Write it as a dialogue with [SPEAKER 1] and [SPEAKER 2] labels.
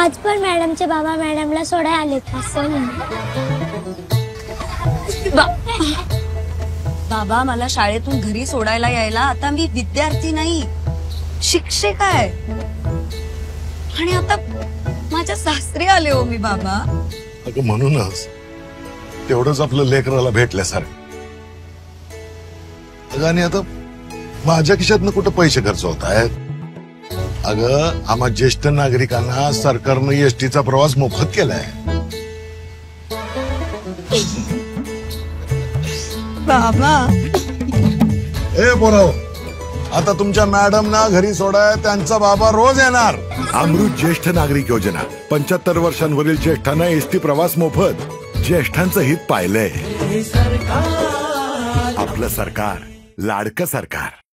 [SPEAKER 1] आज पण मॅडमचे बाबा मॅडमला सोडायला आलेत असं
[SPEAKER 2] बाबा मला शाळेतून घरी सोडायला यायला आता मी विद्यार्थी नाही शिक्षिका आहे आणि आता माझ्या सासरी आले हो मी बाबा.
[SPEAKER 3] अगं म्हणूनच तेवढंच आपलं लेकराला भेटल्यासारखं. अगं आणि आता माझ्या खिशातनं कुठं पैसे खर्च होत आहेत. अगं आम्हा ज्येष्ठ नागरिकांना सरकारनं एसटीचा प्रवास मोफत केलाय.
[SPEAKER 2] बाबा
[SPEAKER 3] ए बोराव, आता तुमच्या मॅडम ना घरी सोडाय त्यांचा बाबा रोज येणार.
[SPEAKER 4] अमृत ज्येष्ठ नागरिक योजना 75 वर्षांवरील ज्येष्ठांना एसटी प्रवास मोफत. ज्येष्ठांचं हित पाहिलंय. आपलं सरकार, लाडकं सरकार.